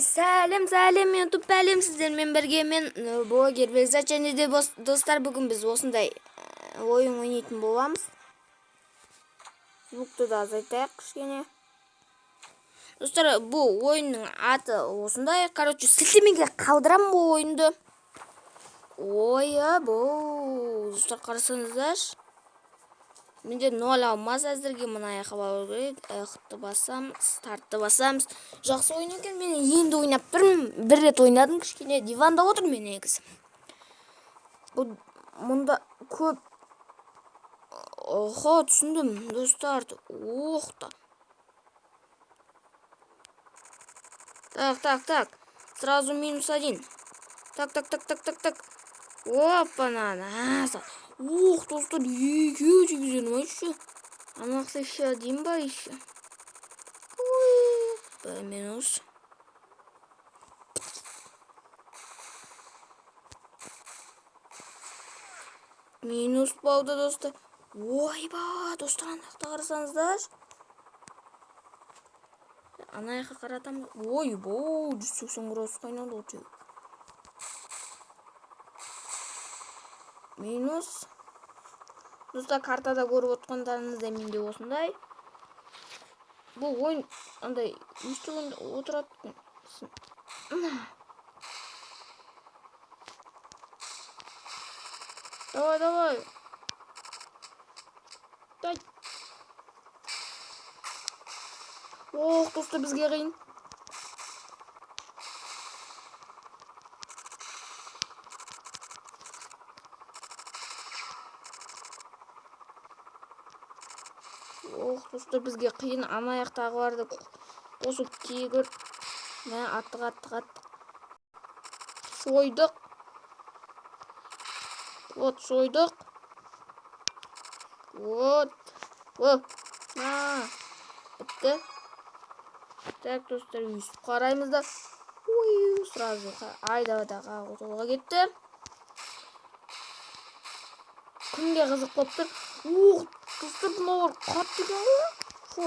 Сәлем YouTube бәлем, сіздермен бірге мен блогер Бекзат, және де достар, бүгін біз осындай ойын ойнайтын боламыз. Звукты да азайтайық кішкене. Достар, бұл ойынның аты осындай. Короче, сілтемеге қалдырам бұл ойынды. Бұл достар, қарасаңыздар. Менде 0 алмаз әзірге, мына аяққа бару керек. Аяқты басамыз, стартты басамыз. Жақсы ойын екен. Мен енді ойнап тұрмын. Бір рет ойнадым, кішкене диванда отыр мен негізі. Мұнда көп. Оха, түсіндім, достар. Оқта. Так. Сразу -1. Так. Опа-на. Ух, достар, екеу тегізен вообще. Анақсы еще один ба еще. Минус. Минус болды, достар. Ойба, достар, анақта қарасаңыздар. Анаяққа қаратам. Ойба, 180 градус қайнады отыр. Минус. Достар, картада көріп отқандарыңызда менде осындай. Бұл ойын андай үстігінде отырады. Давай. Дай. Ох, достар, бізге қиын. Ох, достар, бізге қиын. Ана аяқтағы барды қосып тегір. Мә, аттық. Сойдық. Вот, сойдық. Вот. Бітті. Так, достар, өйсіп қараймыз да. Ой, сразу айдаға қолға кетті. Күнге қызық болып тұр. Ох, достар, бұнауыр қатты екен ғой. Фу.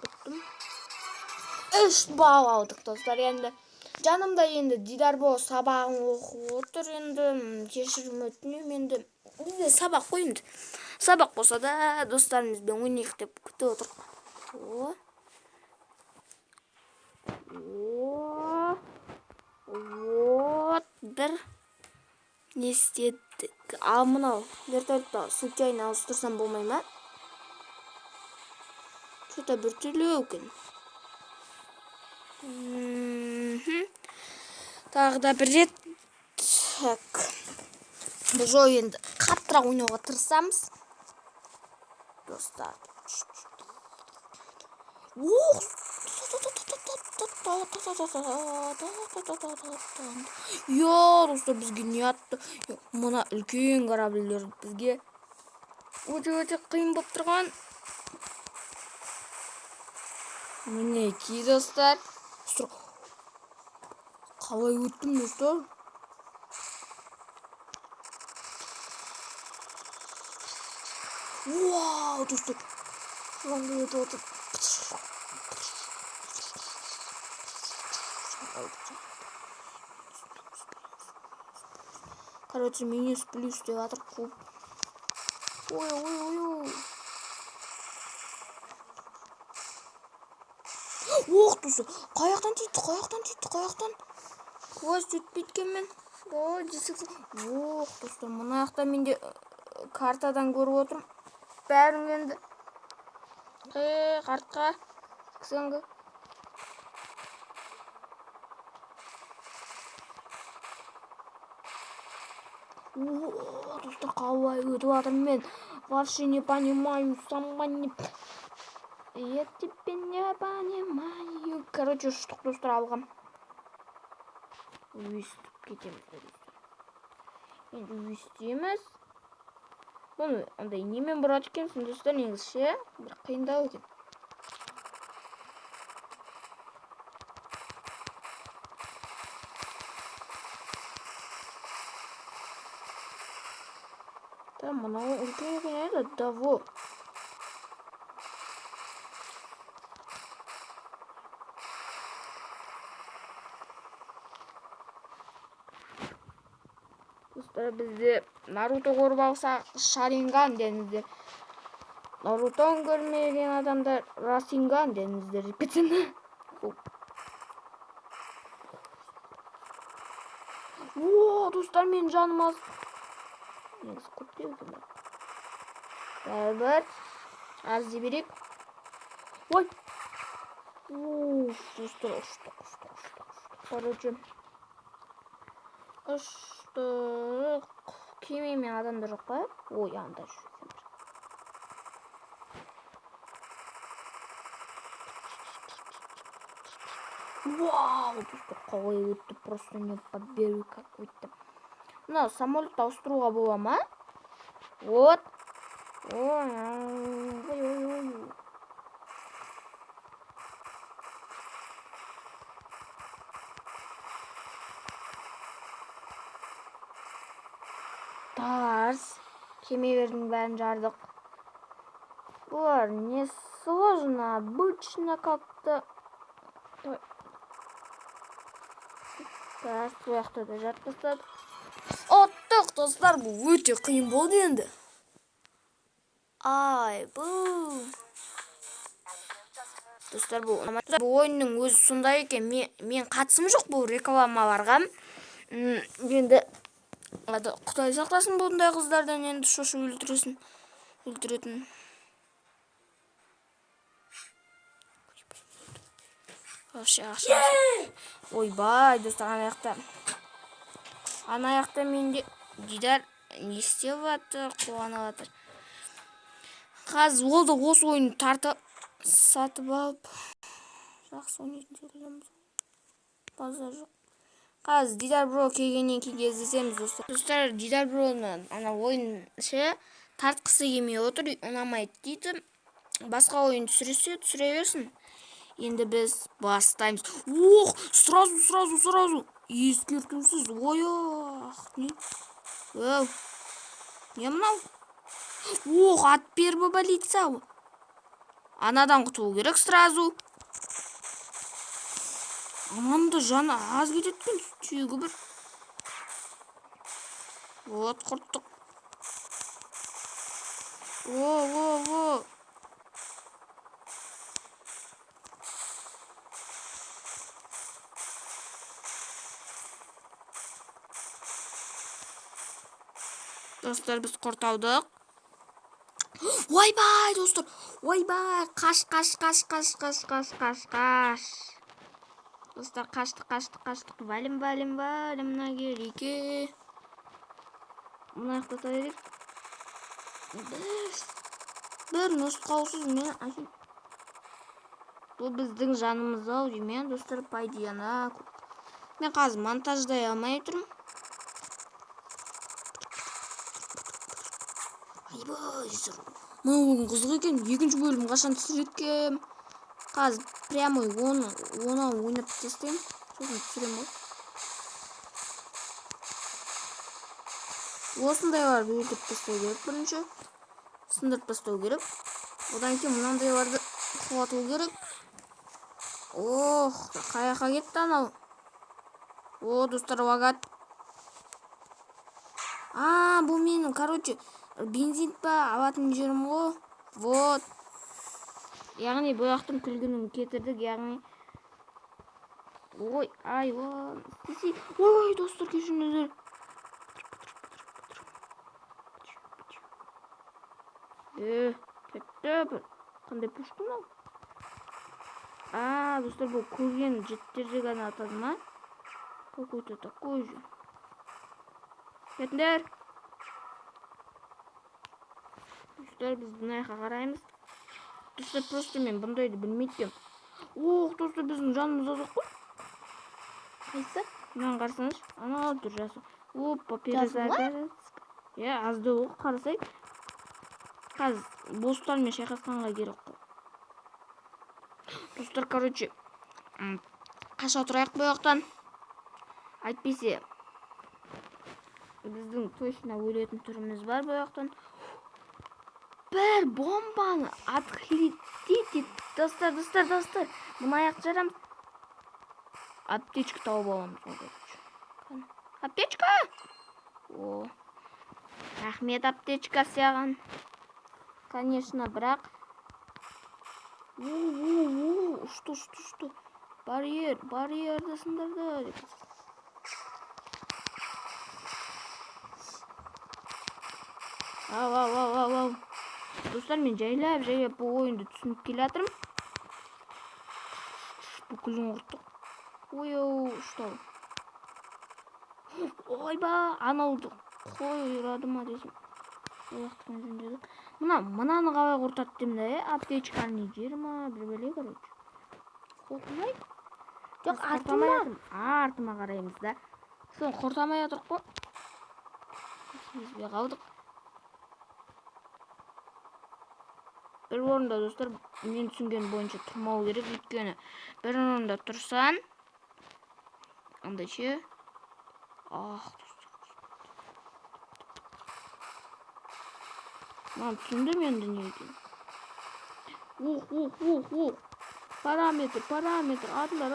Біттім. 3 бал алдық, достар. Енді жанымда енді Дидар бол сабағын оқып отыр. Енді кешірім өтінемін. Енді бізде сабақ қойынды. Сабақ болса да достарымызбен ойнайық деп күтіп отырмын. Вот, бір не істедік. Ал мынау вертолетті случайно ауыстырсам болмай ма? Что-то бір түрлі екен. Тағы да бір рет. Так. Біз ойынды қаттырақ ойнауға тырысамыз. Достар. Ух! Достар, бізге не атты? Мұна үлкен корабльдер бізге өте қиын болып тұрған. Мінекей, достар. Қалай өттім, достар? Вау, достар. Шуанды өте отыр. Короче, минус плюс деп атыр куб. Ой. Ох, достар. Қаяқтан тиді. Көз өтпейткен мен. Ох, достар, мұна аяқта менде картадан көріп отырмын. Бәрін енді. Қартқа. Кісіңгі. Достар, қалай өтіп атырмын мен. Вообще не понимаю, сама не... Я тебя не понимаю. Короче, ұштық, достар, алғам. Өйстіп кетеміз. Енді өйстеміз. Бұны андай немен бұрат екенсің, достар, негізше. Бір қиындау екен. Там мынау үлкен екен еді, даво. Достар, бізде Наруто көріп алса Шаринган деңіздер. Нарутоны көрмеген адамдар Расинган деңіздер. Репетсін. О, достар, мен жаным аз. Негізі көп деу екен. Бәрібір. Аз деберек. Ой. Достар, ұштық. Короче. Ұштық. Кемемен адамдар жоқ па? Ой, анда жүрген. Вау, достар, қалай өтті, просто не поберу, как өтті. Мына самолет ауыстыруға бола ма? Вот. Ой. Тарс. Кемелердің бәрін жардық. Бұлар не сложно, обычно как-то. Тарс, бұяқты да жарып тастады. Оттық, достар, бұл өте қиын болды енді. Ай, бұл. Достар, бұл ойынның өзі сондай екен. Мен қатысым жоқ бұл рекламаларға. Енді Құдай сақтасын бұндай қыздардан енді шошып өлтіретін. Ойбай, достар, ана аяқта менде Дидар не істеп жатыр, қуанып жатыр. Қазір ол да осы ойынды сатып алып жақсы ойнайтын секілдіміз. Базар жоқ. Қазір Дидар Бро келгеннен кейін кездесеміз, достар. Достар, Дидар Броны ана ойыншы тартқысы келмей отыр, ұнамайды дейді. Басқа ойын түсіре берсін. Енді біз бастаймыз. Ох, сразу. Ескертусіз. Ой-ох. Не мынау? Ох, от первого лица. Анадан құтылу керек сразу. Анамда жаны аз кететін түйегі бір. Вот, құрттық. О. Достар, біз құртаудық. Ойбай, достар. Ойбай, қаш. Достар, қаштық. Валим на кереке. Мұны ақтата берек. Бір нұсқаусыз мен ашын. Бұл біздің жанымыз ау деймен, достар, пайдияна. Мен қазір монтаждай алмай тұрмын. Айбай, мұның қызық екен. Екінші бөлім қашан түсіреткем. Қазір прямой оны ойнап тестейм. Сосын түсірем ғой. Осындайларды өлтіріп тастау керек бірінші. Сындырып тастау керек. Одан кейін мынандайларды қуату керек. Ох, қаяққа кетті анау. О, достар, лагат. Бұл менің, короче, бензин па алатын жерім ғой. Вот. Яғни бұяқтың күлгінін кетірдік, яғни. Ой, ой, достар, кешіңіздер. Кетті бір. Қандай пушка мынау? Достар, бұл көрген жеттерде ғана атады ма? Какой-то такой же. Кетіндер. Достар, біз бұнайға қараймыз. Достар, просто мен бұндайды білмейтем. Ох, достар, біздің жанымыз азық қой. Қайсы? Мен қарсаңыз. Ана тұр жасы. Опа, перезагрузка. Азды оқ, қарасай. Қазір бостармен шайқасқанға керек қой. Достар, короче, қаша тұрайық бұяқтан. Айтпесе, біздің точно өлетін түріміз бар бұяқтан. Бір бомбаны отхлетите. Достар. Бұны аяқ жарамыз. Аптечка тауып аламыз. Аптечка! О. Рахмет аптечка саған. Конечно, бірақ. Что? Барьерді сындырды. Ау. Достар, мен жайлап бұл ойынды түсініп келе жатырмын. Бүкілін құрттық. Что? Ойба, анауды қой ұрады ма десем. Ояқтықпен жөндедік. Мынаны қалай құртады демді, аптечканы жер ма, бір бөле, короче. Құртамай? Жоқ, артыма қараймыз да. Соң құртамай атырық қой. Бізбе қалдық. Bir орында достар, мен түсінген бойынша тұрмау керек, өйткені бір орында тұрсан, андай ше. Мам, түсіндім енді не екен. Параметр, адылар.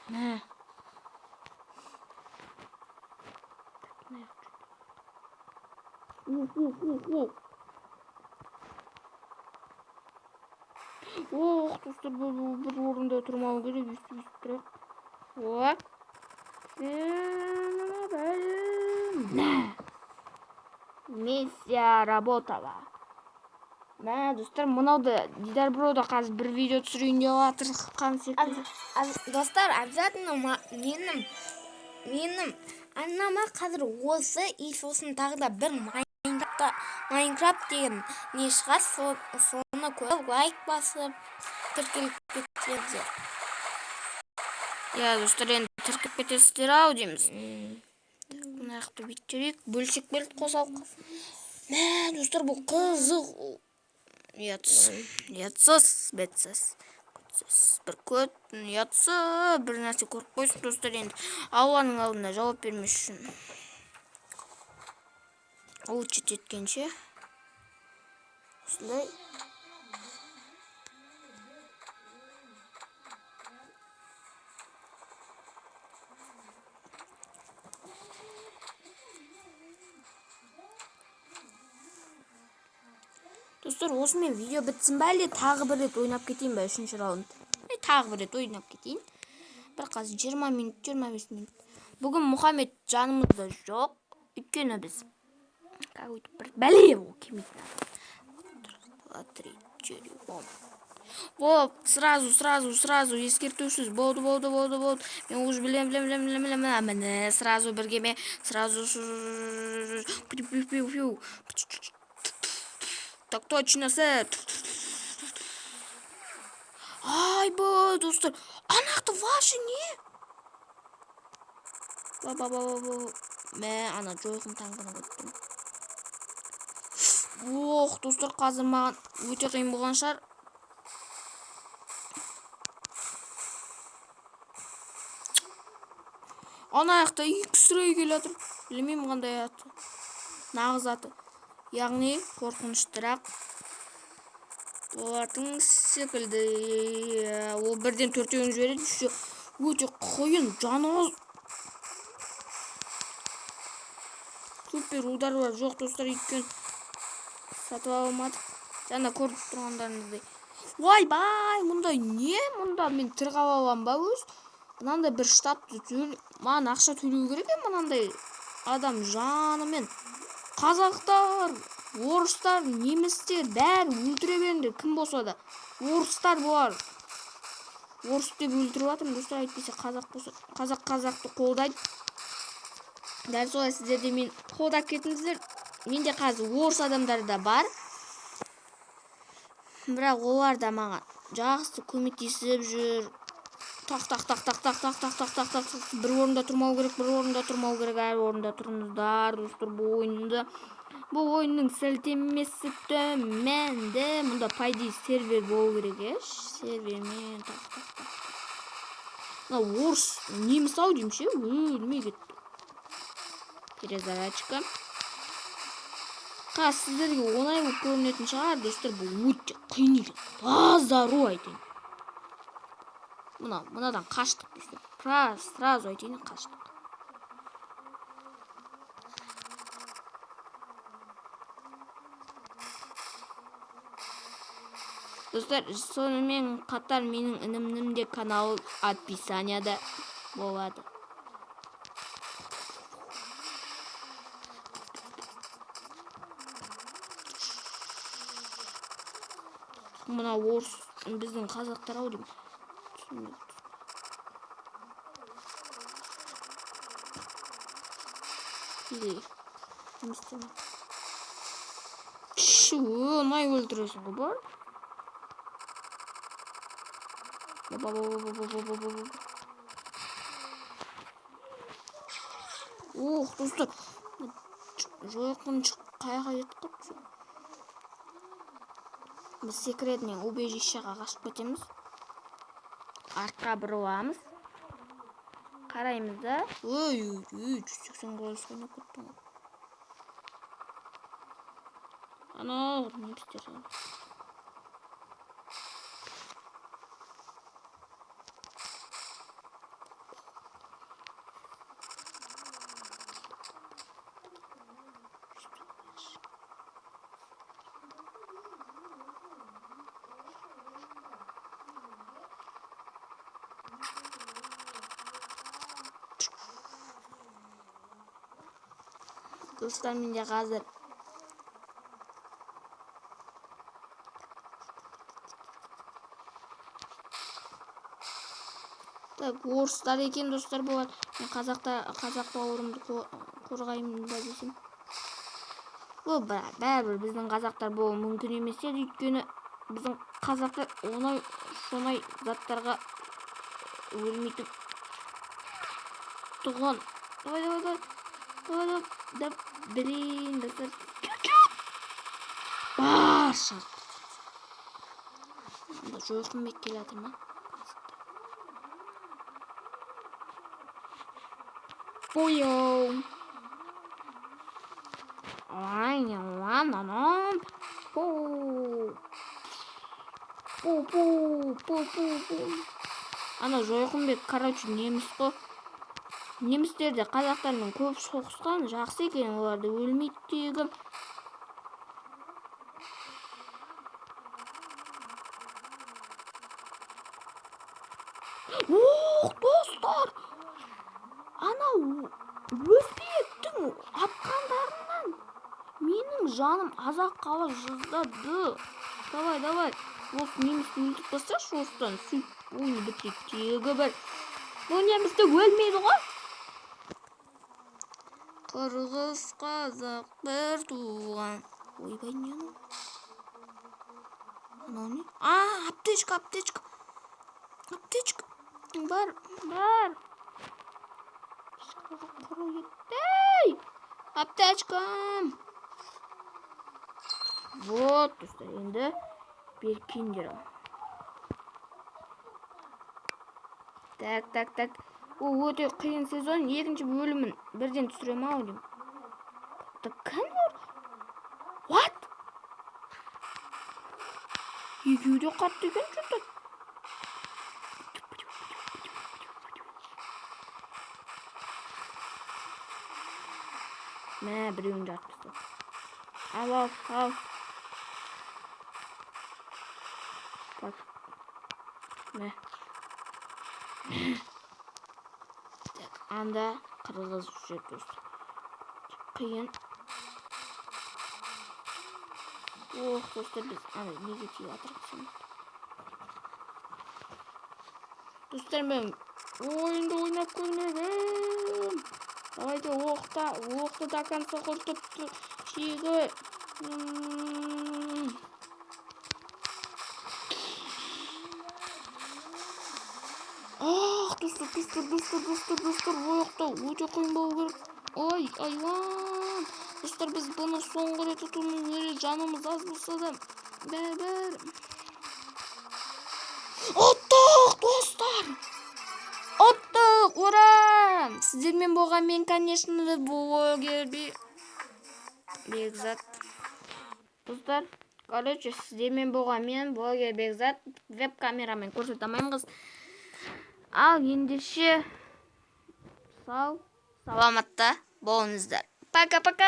Мә. Достар, бір орында тұрмау керек, үстіп тұрақ. Миссия работала. Достар, мынауды Дидар Брода қазір бір видео түсірейін деп жатырған секілді. Достар, обязательно менің анама қазір осы и сосын тағы да бір Майнкрафт деген не шығар, соны көріп лайк басып тіркеліп кетсеңіздер. Достар, енді тіркеп кетесіздер ау дейміз. Мына жақты бүйтіп жүрейік, бөлшек белт қосалып қалсын. Достар, бұл қызық. Ұятсыз, бетсіз. Бір көт, ұятсы, бір нәрсе көріп қойсын, достар, енді Алланың алдында жауап бермес үшін. Лучше жеткенше. Осындай. Достар, осымен видео бітсін бе, әлде тағы бір рет ойнап кетейін бе, 3-ші раунд. Тағы бір рет ойнап кетейін. Бір қазір 20 минут, 25 минут. Бүгін Мұхаммед жанымызда жоқ. Өйткені біз бір бәле ол келмейді. 3, 4, 10. Сразу ескертусіз. Болды. Мен уже білем. Міне, сразу біргеме, сразу. Так точно, сэр. Айба, достар. Анақты ваши не? Мә, ана жойқын таңғына көттім. Достар, қазір маған өте қиын болған шығар. Ана аяқта X-ray келатыр. Білмеймін қандай аты. Нағыз аты. Яғни қорқыныштырақ. Олардың секілді. Ол бірден 4-еуін жібереді. Өте қойын, жанығыз. Супер удар бар. Жоқ, достар, өйткені сатып алмадық. Жаңа көріп тұрғандарыңыздай. Ойбай, мұнда не? Мұнда мен тырғап алам ба өз? Мынандай бір штабты маған ақша төлеу керек, мынандай адам жанымен. Қазақтар, орыстар, немістер бәрі өлтіре беріңдер, кім болса да. Орыстар болар. Орыс деп өлтіріп жатырмын, достар, айтпесе қазақ болса. Қазақты қолдайды. Дәл солай сіздер де мен қолдап кетіңіздер. Менде қазір орыс адамдар да бар. Бірақ олар да маған жақсы көмектесіп жүр. Так. Бір орында тұрмау керек, әр орында тұрыңыздар, достар, бұл ойынның сілтемесі төменде. Мұнда пайды сервер болу керек, сервермен орыс неміс ау деймше, өлмей кетті. Перезарядка. Қазір сіздерге оңай болып көрінетін шығар, достар, бұл өте қиын екен. Базару айтайын. Мынадан қаштық достар. Сразу айтайын, қаштық. Достар, сонымен қатар менің інімнің де каналы описанияда болады. Мына орыс біздің қазақтар ау деймін. Оңай өлтіресің ғой бар. Достар, жойқын қайға жетіп қалыпты. Біз секретный убежищеға қашып кетеміз. Артқа бұрыламыз. Қараймыз да. 180 градус ойнап кеттім. Анау не істер? Dostlar, менде қазір орыстар екен достар болады. Мен қазақ бауырымды қорғаймын ба десем. Бәрібір біздің қазақтар болуы мүмкін емес еді, өйткені біздің қазақтар оңай заттарға өлмейтін тұғын. Блин, достар. Барша. Жойқынбек келе жатыр ма? Пояу. Ана жойқынбек, короче, неміс қой. Немістерде қазақтармен көп соғысқан, жақсы екен, оларды өлмейді тегі. Достар! Анау өзбектің атқандарынан менің жаным азап жаздады. Давай. Осы немісті өлтіріп тасташы осыдан. Сөйтіп ойны бітірейік тегі бір. Бұл немісті өлмейді ғой. Қырғыз қазақ бір туған. Ойбай, не анау? Анау не? Аптечка. Бар. Құру еттей. Аптечкам. Вот, достар, енді беркендер. Так. Ол өте қиын сезон. Екінші бөлімін бірден түсірем ау деймін. Кім бар? What? Екеуі де қатты екен что-то. Мә, біреуін жатпысты. Ал. Так. Мә. Анда қырғыз жүрді. Қиын. Достар, біз неге тиіп атырсың? Достар, мен ойынды ойнап көрмедім. Давайте оқты до конца құртып шегі. Достар, ояқта өте қиын болу керек. Ой, айван. Достар, біз бұны соңғы рет ұтуымыз керек, жанымыз аз болса да. Бәрібір. Ұттық, достар. Ұттық, ура! Сіздермен болған мен, конечно, блогер Бекзат. достар. Короче, сіздермен болған мен блогер Бекзат, веб-камерамен көрсете алмаймын қыз. Ал ендеше сау, саламатта болыңыздар. Пока-пока.